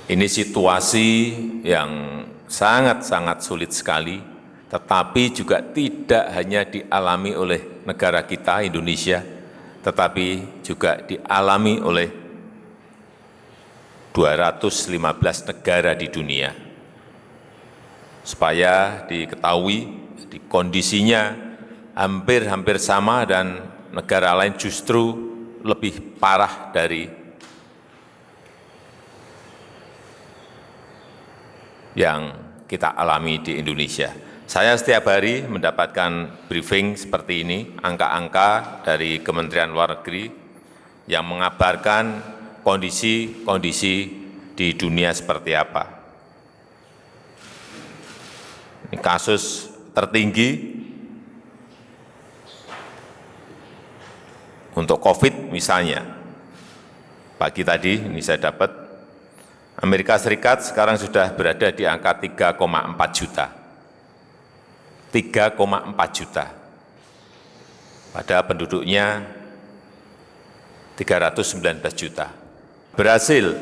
Ini situasi yang sangat-sangat sulit sekali, tetapi juga tidak hanya dialami oleh negara kita, Indonesia, tetapi juga dialami oleh 215 negara di dunia. Supaya diketahui, di kondisinya hampir-hampir sama dan negara lain justru lebih parah dari yang kita alami di Indonesia. Saya setiap hari mendapatkan briefing seperti ini, angka-angka dari Kementerian Luar Negeri yang mengabarkan kondisi-kondisi di dunia seperti apa. Ini kasus tertinggi untuk COVID misalnya. Pagi tadi ini saya dapat Amerika Serikat sekarang sudah berada di angka 3,4 juta. 3,4 juta. Padahal penduduknya 319 juta. Brasil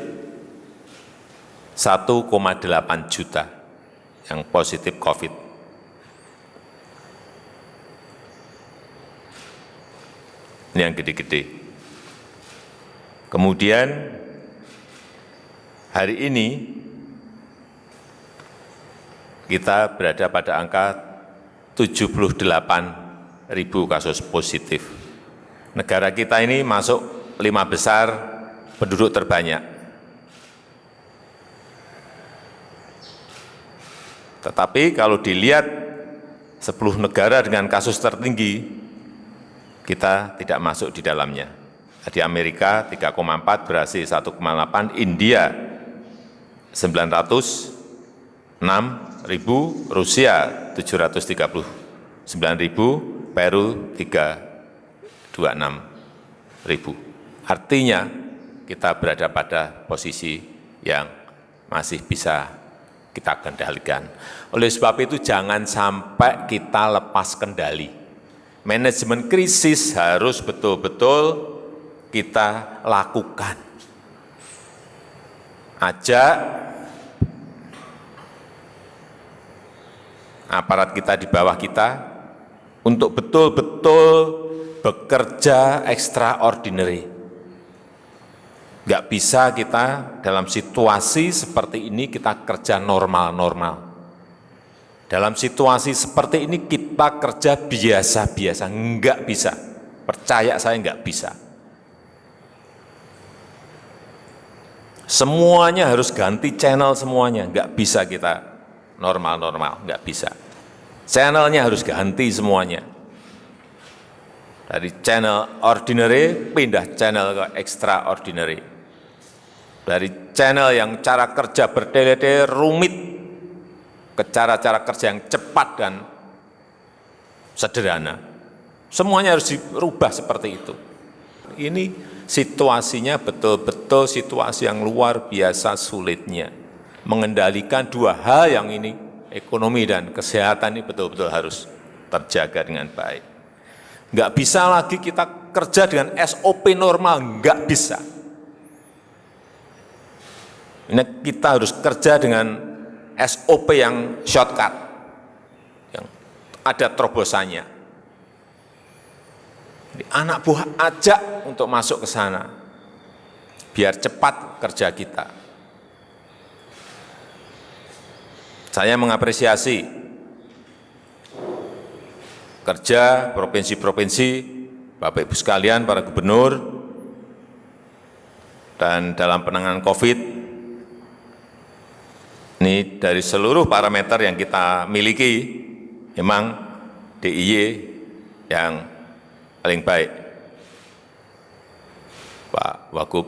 1,8 juta yang positif COVID. Ini yang gede-gede. Kemudian hari ini kita berada pada angka 78.000 kasus positif. Negara kita ini masuk 5 besar penduduk terbanyak. Tetapi kalau dilihat 10 negara dengan kasus tertinggi, kita tidak masuk di dalamnya. Di Amerika 3,4, Brasil 1,8, India 906.000, Rusia 739.000, Peru 326.000. Artinya kita berada pada posisi yang masih bisa kita kendalikan. Oleh sebab itu jangan sampai kita lepas kendali. Manajemen krisis harus betul-betul kita lakukan. Ajak aparat kita di bawah kita untuk betul-betul bekerja extraordinary. Nggak bisa kita dalam situasi seperti ini kita kerja normal-normal. Dalam situasi seperti ini kita kerja biasa-biasa, nggak bisa. Percaya saya nggak bisa. Semuanya harus ganti channel semuanya, nggak bisa kita normal-normal, nggak bisa. Channelnya harus ganti semuanya. Dari channel ordinary pindah channel ke extraordinary. Dari channel yang cara kerja bertele-tele rumit ke cara-cara kerja yang cepat dan sederhana. Semuanya harus dirubah seperti itu. Ini situasinya betul-betul situasi yang luar biasa sulitnya. Mengendalikan dua hal yang ini, ekonomi dan kesehatan ini betul-betul harus terjaga dengan baik. Nggak bisa lagi kita kerja dengan SOP normal, nggak bisa. Ini kita harus kerja dengan SOP yang shortcut, yang ada terobosannya. Jadi, anak buah ajak untuk masuk ke sana, biar cepat kerja kita. Saya mengapresiasi kerja provinsi-provinsi, Bapak Ibu sekalian, para gubernur, dan dalam penanganan COVID, ini dari seluruh parameter yang kita miliki, memang DIY yang paling baik. Pak Wagub,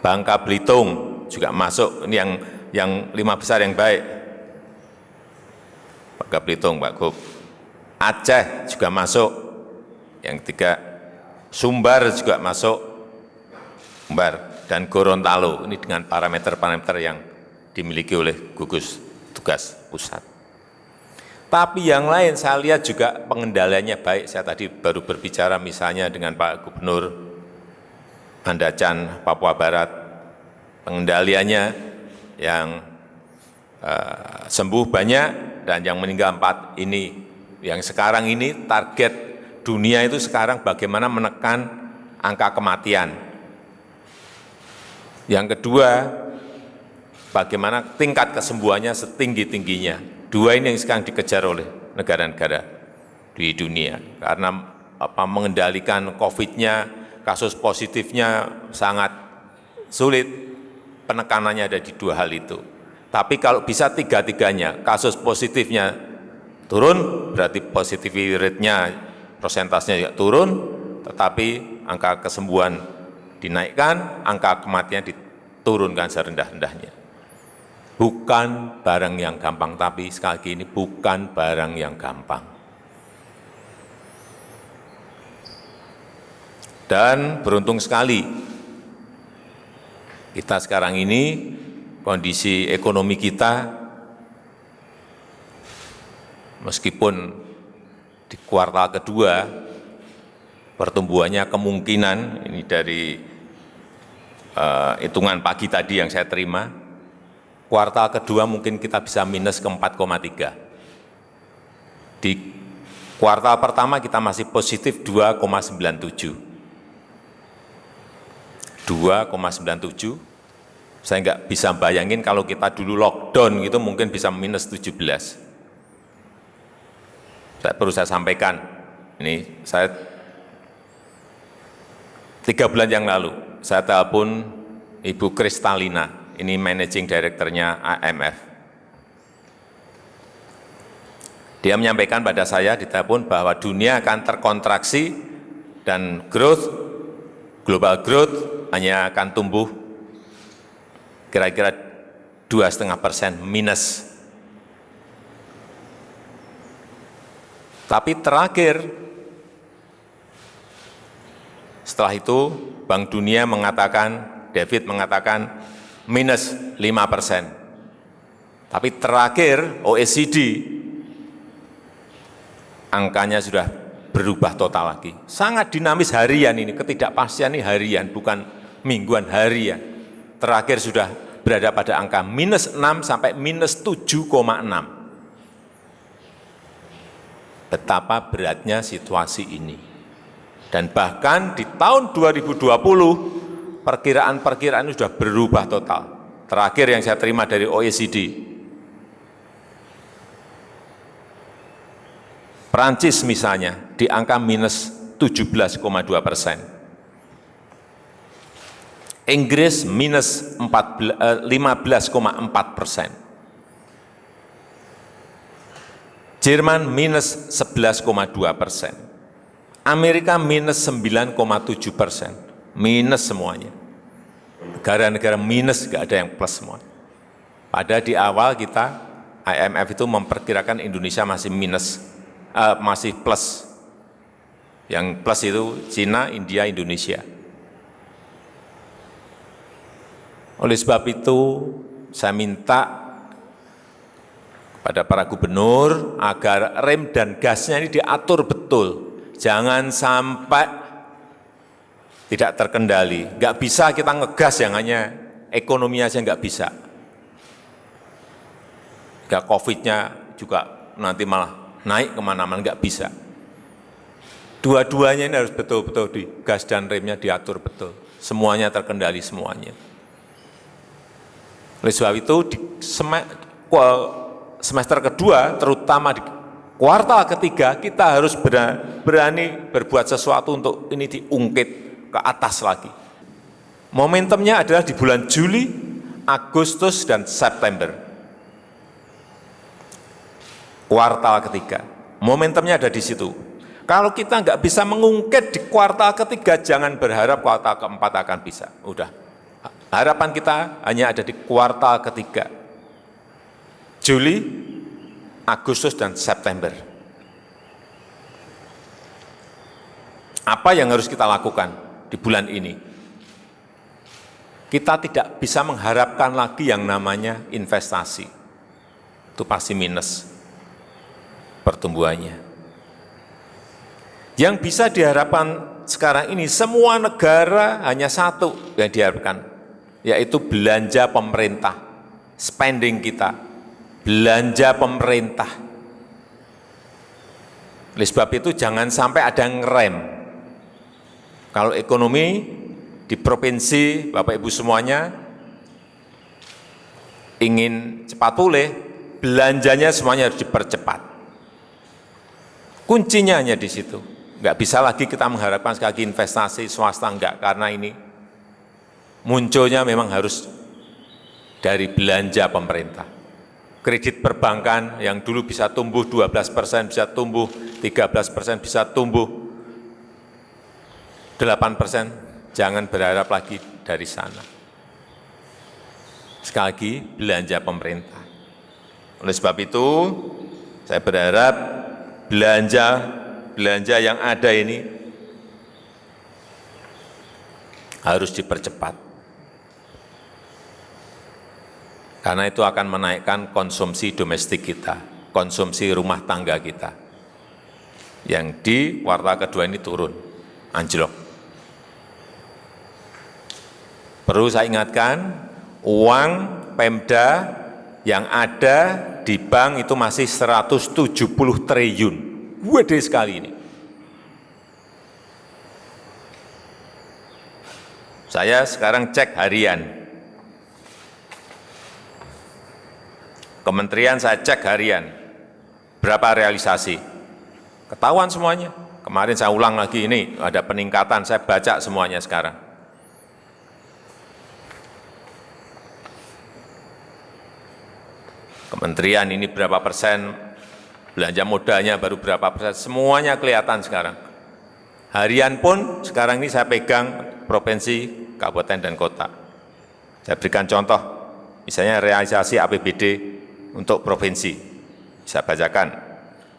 Bangka Belitung juga masuk, ini yang 5 besar yang baik. Bangka Belitung, Pak Gub. Aceh juga masuk, yang 3. Sumbar juga masuk, Sumbar, dan Gorontalo, ini dengan parameter-parameter yang dimiliki oleh gugus tugas pusat. Tapi yang lain saya lihat juga pengendaliannya baik. Saya tadi baru berbicara misalnya dengan Pak Gubernur Mandacan, Papua Barat, pengendaliannya yang sembuh banyak dan yang meninggal 4 ini. Yang sekarang ini target dunia itu sekarang bagaimana menekan angka kematian. Yang kedua, bagaimana tingkat kesembuhannya setinggi-tingginya. 2 ini yang sekarang dikejar oleh negara-negara di dunia. Karena mengendalikan COVID-nya, kasus positifnya sangat sulit, penekanannya ada di 2 hal itu. Tapi kalau bisa 3-tiganya, kasus positifnya turun, berarti positivity rate-nya, persentasenya juga turun, tetapi angka kesembuhan dinaikkan, angka kematian diturunkan serendah-rendahnya. Bukan barang yang gampang, tapi sekali lagi ini bukan barang yang gampang. Dan beruntung sekali, kita sekarang ini, kondisi ekonomi kita, meskipun di kuartal kedua, pertumbuhannya kemungkinan, ini dari hitungan pagi tadi yang saya terima, kuartal kedua mungkin kita bisa minus ke 4,3. Di kuartal pertama kita masih positif 2,97. 2,97, saya nggak bisa bayangin kalau kita dulu lockdown gitu mungkin bisa minus 17. Perlu saya sampaikan, ini saya 3 bulan yang lalu, saya telepon Ibu Kristalina, ini Managing Director-nya IMF. Dia menyampaikan pada saya di telepon bahwa dunia akan terkontraksi dan global growth hanya akan tumbuh kira-kira 2,5% minus. Tapi terakhir, setelah itu Bank Dunia mengatakan, David mengatakan minus 5%. Tapi terakhir OECD, angkanya sudah berubah total lagi. Sangat dinamis harian ini, ketidakpastian ini harian, bukan mingguan, harian. Terakhir sudah berada pada angka minus 6 sampai minus 7,6. Betapa beratnya situasi ini. Dan bahkan di tahun 2020, perkiraan-perkiraan sudah berubah total. Terakhir yang saya terima dari OECD, Prancis misalnya di angka minus 17,2%. Inggris minus 15,4%. Jerman minus 11,2%. Amerika minus 9,7%. Minus semuanya. Negara-negara minus, nggak ada yang plus semua. Padahal di awal kita, IMF itu memperkirakan Indonesia masih minus, masih plus. Yang plus itu Cina, India, Indonesia. Oleh sebab itu, saya minta kepada para gubernur agar rem dan gasnya ini diatur betul. Jangan sampai tidak terkendali. Nggak bisa kita ngegas yang hanya ekonomi aja nggak bisa. Nggak COVID-nya juga nanti malah naik kemana-mana, nggak bisa. Dua-duanya ini harus betul-betul di gas dan remnya diatur betul. Semuanya terkendali semuanya. Oleh sebab itu di semester kedua, terutama di kuartal ketiga, kita harus berani berbuat sesuatu untuk ini diungkit ke atas lagi. Momentumnya adalah di bulan Juli, Agustus, dan September. Kuartal ketiga. Momentumnya ada di situ. Kalau kita nggak bisa mengungkit di kuartal ketiga, jangan berharap kuartal keempat akan bisa. Udah. Harapan kita hanya ada di kuartal ketiga. Juli, Agustus, dan September. Apa yang harus kita lakukan di bulan ini? Kita tidak bisa mengharapkan lagi yang namanya investasi. Itu pasti minus pertumbuhannya. Yang bisa diharapkan sekarang ini semua negara hanya satu yang diharapkan, yaitu belanja pemerintah, spending kita, belanja pemerintah. Oleh sebab itu jangan sampai ada yang ngerem. Kalau ekonomi di provinsi, Bapak Ibu semuanya ingin cepat pulih, belanjanya semuanya harus dipercepat. Kuncinya hanya di situ. Enggak bisa lagi kita mengharapkan sekali lagi investasi swasta, enggak, karena ini munculnya memang harus dari belanja pemerintah. Kredit perbankan yang dulu bisa tumbuh 12%, bisa tumbuh 13%, bisa tumbuh 8%, jangan berharap lagi dari sana. Sekali lagi, belanja pemerintah. Oleh sebab itu, saya berharap belanja yang ada ini harus dipercepat. Karena itu akan menaikkan konsumsi domestik kita, konsumsi rumah tangga kita. Yang di kuartal kedua ini turun, anjlok. Perlu saya ingatkan, uang Pemda yang ada di bank itu masih 170 triliun. Gede sekali ini. Saya sekarang cek harian. Kementerian saya cek harian. Berapa realisasi? Ketahuan semuanya. Kemarin saya ulang lagi, ini ada peningkatan, saya baca semuanya sekarang. Kementerian ini berapa persen, belanja modalnya baru berapa persen, semuanya kelihatan sekarang. Harian pun sekarang ini saya pegang provinsi, kabupaten, dan kota. Saya berikan contoh, misalnya realisasi APBD untuk provinsi, bisa bacakan,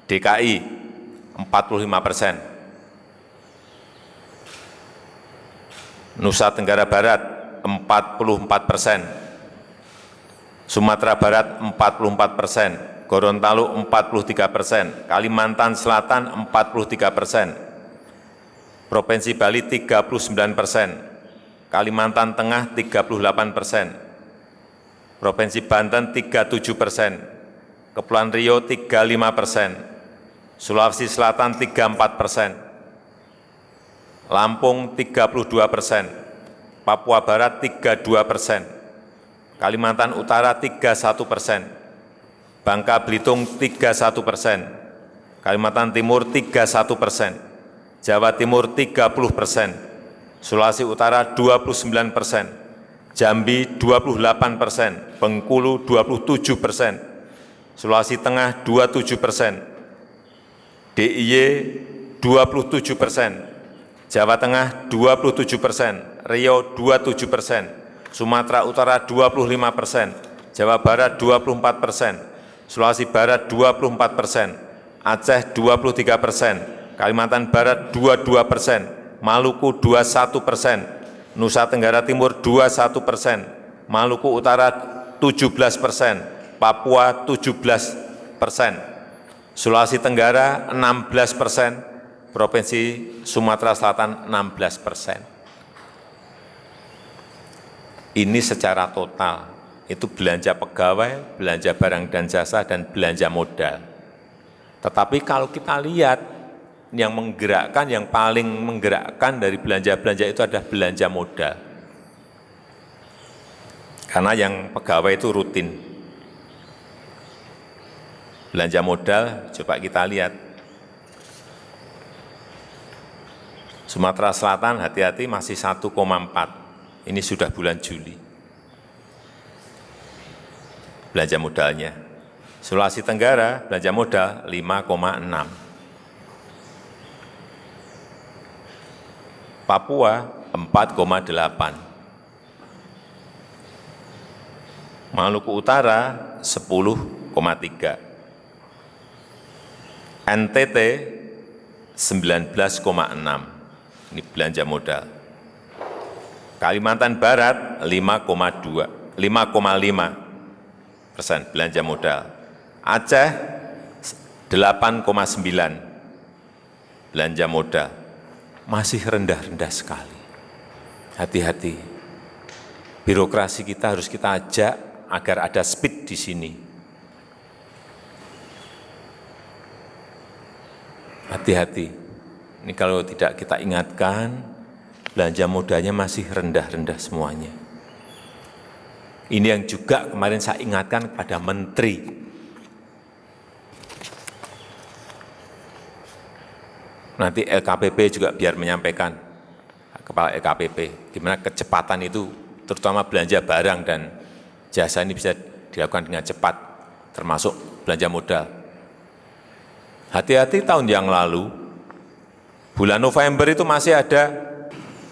DKI 45%, Nusa Tenggara Barat 44%, Sumatera Barat 44%, Gorontalo 43%, Kalimantan Selatan 43%, Provinsi Bali 39%, Kalimantan Tengah 38%, Provinsi Banten 37%, Kepulauan Riau 35%, Sulawesi Selatan 34%, Lampung 32%, Papua Barat 32%, Kalimantan Utara 31%, Bangka Belitung 31%, Kalimantan Timur 31%, Jawa Timur 30%, Sulawesi Utara 29%, Jambi 28%, Bengkulu 27%, Sulawesi Tengah 27%, DIY 27%, Jawa Tengah 27%, Riau 27%, Sumatera Utara 25%, Jawa Barat 24%, Sulawesi Barat 24%, Aceh 23%, Kalimantan Barat 22%, Maluku 21%, Nusa Tenggara Timur 21%, Maluku Utara 17%, Papua 17%, Sulawesi Tenggara 16%, Provinsi Sumatera Selatan 16%. Ini secara total, itu belanja pegawai, belanja barang dan jasa, dan belanja modal. Tetapi kalau kita lihat, yang menggerakkan, yang paling menggerakkan dari belanja-belanja itu adalah belanja modal. Karena yang pegawai itu rutin. Belanja modal, coba kita lihat. Sumatera Selatan hati-hati masih 1,4. Ini sudah bulan Juli. Belanja modalnya. Sulawesi Tenggara belanja modal 5,6. Papua 4,8, Maluku Utara 10,3, NTT 19,6, ini belanja modal. Kalimantan Barat 5,5% belanja modal. Aceh 8,9, belanja modal masih rendah-rendah sekali. Hati-hati. Birokrasi kita harus kita ajak agar ada speed di sini. Hati-hati. Ini kalau tidak kita ingatkan, belanja modalnya masih rendah-rendah semuanya. Ini yang juga kemarin saya ingatkan kepada Menteri. Nanti LKPP juga biar menyampaikan, Kepala LKPP, gimana kecepatan itu, terutama belanja barang dan jasa ini bisa dilakukan dengan cepat, termasuk belanja modal. Hati-hati tahun yang lalu, bulan November itu masih ada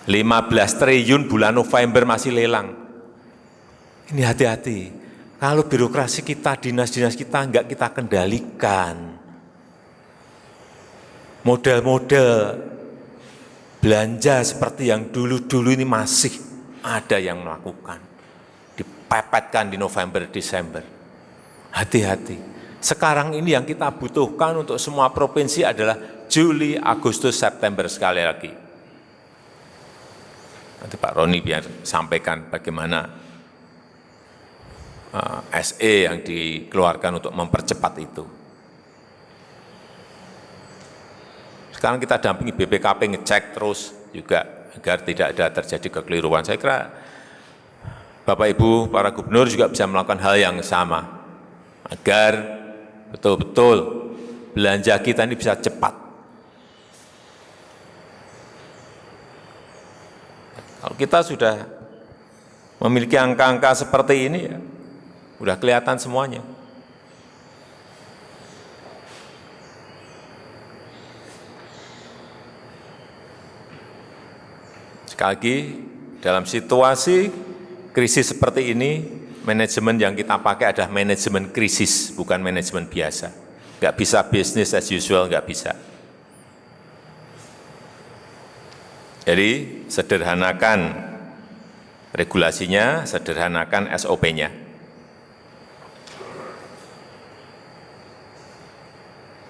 15 triliun bulan November masih lelang. Ini hati-hati, kalau birokrasi kita, dinas-dinas kita enggak kita kendalikan, model-model belanja seperti yang dulu-dulu ini masih ada yang melakukan. Dipepetkan di November, Desember. Hati-hati. Sekarang ini yang kita butuhkan untuk semua provinsi adalah Juli, Agustus, September sekali lagi. Nanti Pak Roni biar sampaikan bagaimana SE yang dikeluarkan untuk mempercepat itu. Sekarang kita dampingi BPKP ngecek terus juga agar tidak ada terjadi kekeliruan. Saya kira Bapak Ibu para gubernur juga bisa melakukan hal yang sama agar betul-betul belanja kita ini bisa cepat. Kalau kita sudah memiliki angka-angka seperti ini, ya, sudah kelihatan semuanya. Sekali lagi, dalam situasi krisis seperti ini, manajemen yang kita pakai adalah manajemen krisis, bukan manajemen biasa. Nggak bisa business as usual, nggak bisa. Jadi, sederhanakan regulasinya, sederhanakan SOP-nya.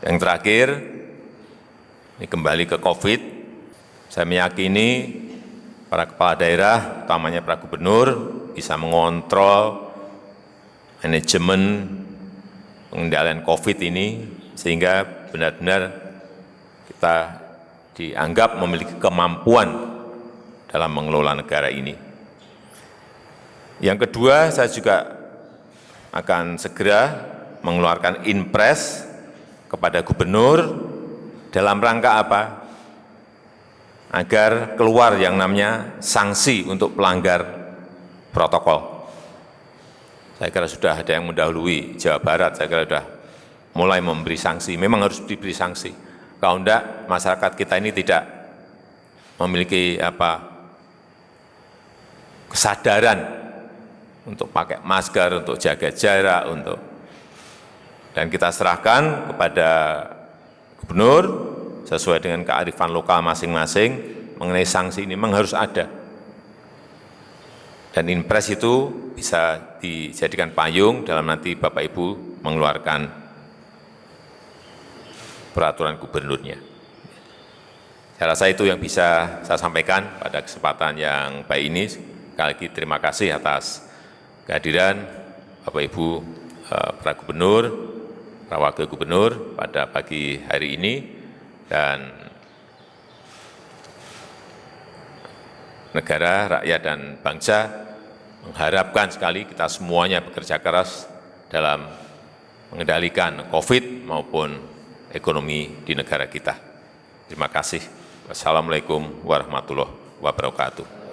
Yang terakhir, ini kembali ke COVID, saya meyakini para kepala daerah, utamanya para gubernur, bisa mengontrol manajemen pengendalian COVID ini, sehingga benar-benar kita dianggap memiliki kemampuan dalam mengelola negara ini. Yang kedua, saya juga akan segera mengeluarkan inpres kepada gubernur dalam rangka apa? Agar keluar yang namanya sanksi untuk pelanggar protokol. Saya kira sudah ada yang mendahului Jawa Barat, saya kira sudah mulai memberi sanksi. Memang harus diberi sanksi. Kalau enggak, masyarakat kita ini tidak memiliki kesadaran untuk pakai masker, untuk jaga jarak, dan kita serahkan kepada gubernur sesuai dengan kearifan lokal masing-masing mengenai sanksi ini memang harus ada. Dan inpres itu bisa dijadikan payung dalam nanti Bapak Ibu mengeluarkan peraturan gubernurnya. Saya rasa itu yang bisa saya sampaikan pada kesempatan yang baik ini. Sekali lagi terima kasih atas kehadiran Bapak Ibu para gubernur, para wakil gubernur pada pagi hari ini. Dan negara, rakyat, dan bangsa mengharapkan sekali kita semuanya bekerja keras dalam mengendalikan COVID maupun ekonomi di negara kita. Terima kasih. Wassalamualaikum warahmatullahi wabarakatuh.